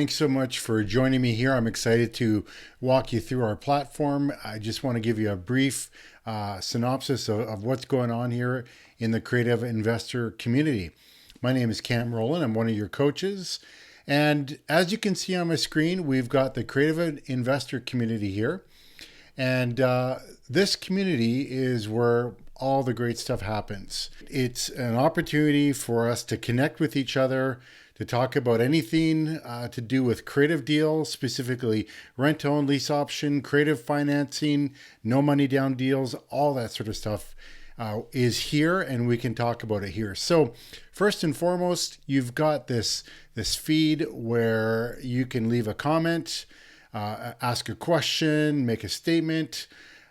Thanks so much for joining me here. I'm excited to walk you through our platform. I just want to give you a brief synopsis of what's going on here in the creative investor community. My name is Cam Rowland. I'm one of your coaches. And as you can see on my screen, we've got the creative investor community here. And this community is where all the great stuff happens. It's an opportunity for us to connect with each other, to talk about anything to do with creative deals, specifically rent-own, lease option, creative financing, no money down deals, all that sort of stuff is here, and we can talk about it here. So first and foremost, you've got this feed where you can leave a comment, ask a question, make a statement,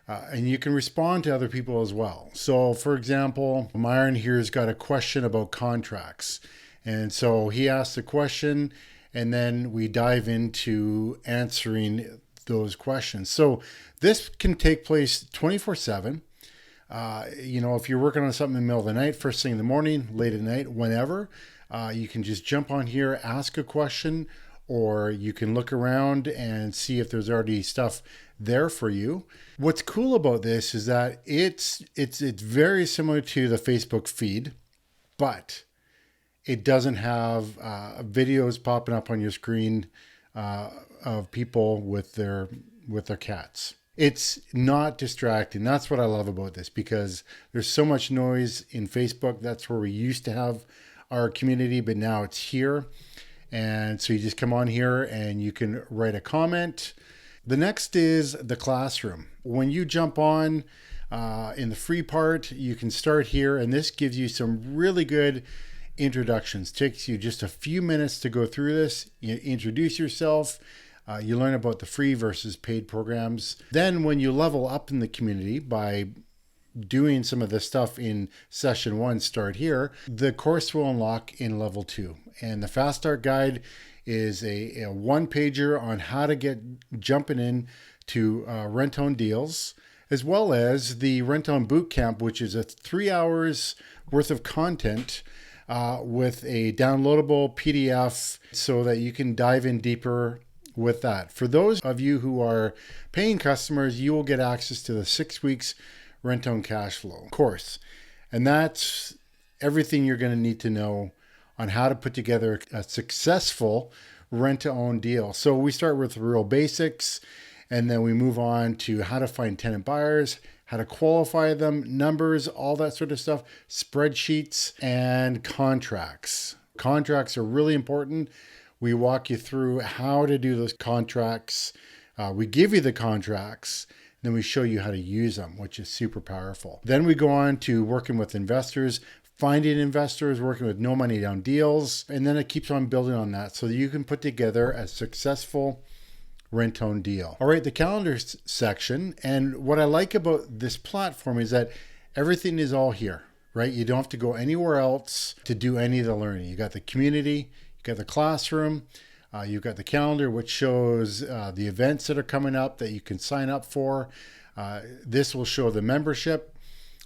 and you can respond to other people as well. So for example, Myron here's got a question about contracts. And so he asks a question, and then we dive into answering those questions. So this can take place 24/7. If you're working on something in the middle of the night, first thing in the morning, late at night, whenever, you can just jump on here, ask a question, or you can look around and see if there's already stuff there for you. What's cool about this is that it's very similar to the Facebook feed, but it doesn't have videos popping up on your screen of people with their cats. It's not distracting. That's what I love about this, because there's so much noise in Facebook. That's where we used to have our community, but now it's here. And so you just come on here and you can write a comment. The next is the classroom. When you jump on in the free part, you can start here, and this gives you some really good introductions. Takes you just a few minutes to go through this. You introduce yourself. You learn about the free versus paid programs. Then when you level up in the community by doing some of the stuff in session 1, start here, the course will unlock in level 2. And the Fast Start Guide is a one-pager on how to get jumping in to rent-own deals, as well as the rent-own bootcamp, which is a 3 hours worth of content with a downloadable PDF so that you can dive in deeper with that. For those of you who are paying customers, you will get access to the 6 weeks rent-own cash flow course. And that's everything you're going to need to know on how to put together a successful rent-to-own deal. So we start with real basics, and then we move on to how to find tenant buyers, how to qualify them, numbers, all that sort of stuff, spreadsheets, and contracts. Contracts are really important. We walk you through how to do those contracts. We give you the contracts, then we show you how to use them, which is super powerful. Then we go on to working with investors, finding investors, working with no money down deals, and then it keeps on building on that so that you can put together a successful rent-own deal. All right, the calendar section. And what I like about this platform is that everything is all here, right? You don't have to go anywhere else to do any of the learning. You got the community, you got the classroom, you've got the calendar, which shows the events that are coming up that you can sign up for. This will show the membership.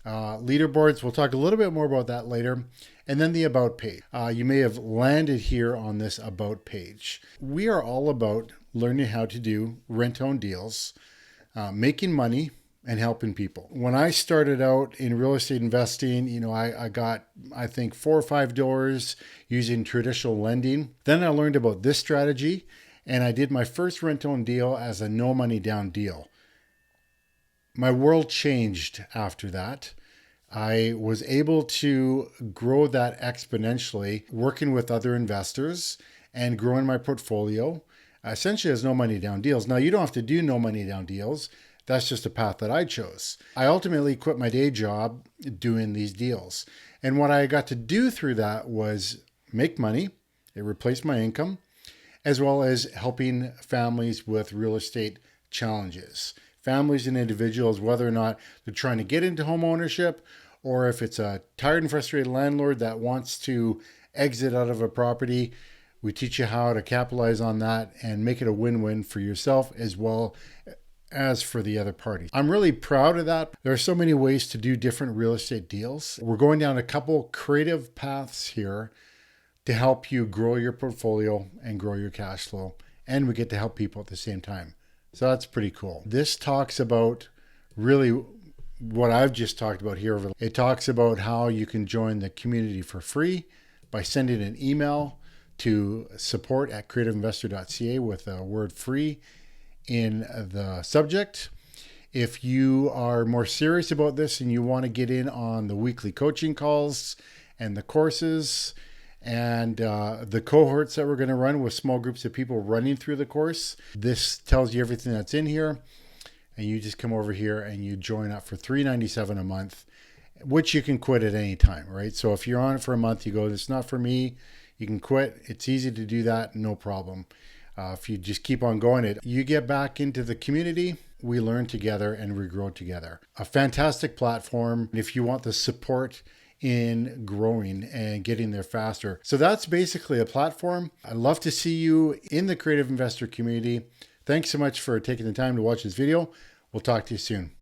Leaderboards, we'll talk a little bit more about that later. And then the About page. You may have landed here on this About page. We are all about learning how to do rent-own deals, making money, and helping people. When I started out in real estate investing, I got, I think, 4 or 5 doors using traditional lending. Then I learned about this strategy, and I did my first rent-own deal as a no money down deal. My world changed after that. I was able to grow that exponentially, working with other investors and growing my portfolio, essentially as no money down deals. Now, you don't have to do no money down deals. That's just a path that I chose. I ultimately quit my day job doing these deals. And what I got to do through that was make money. It replaced my income, as well as helping families with real estate challenges. Families and individuals, whether or not they're trying to get into home ownership, or if it's a tired and frustrated landlord that wants to exit out of a property, we teach you how to capitalize on that and make it a win-win for yourself as well as for the other party. I'm really proud of that. There are so many ways to do different real estate deals. We're going down a couple creative paths here to help you grow your portfolio and grow your cash flow. And we get to help people at the same time. So that's pretty cool. This talks about really what I've just talked about here. It talks about how you can join the community for free by sending an email to support@creativeinvestor.ca with the word free in the subject. If you are more serious about this and you want to get in on the weekly coaching calls and the courses and the cohorts that we're going to run with small groups of people running through the course, this tells you everything that's in here. And you just come over here and you join up for $3.97 a month, which you can quit at any time, right? So if you're on it for a month, you go, "It's not for me," you can quit. It's easy to do that, no problem. If you just keep on going, you get back into the community. We learn together and we grow together. A fantastic platform if you want the support in growing and getting there faster. So that's basically a platform. I'd love to see you in the Creative Investor community. Thanks so much for taking the time to watch this video. We'll talk to you soon.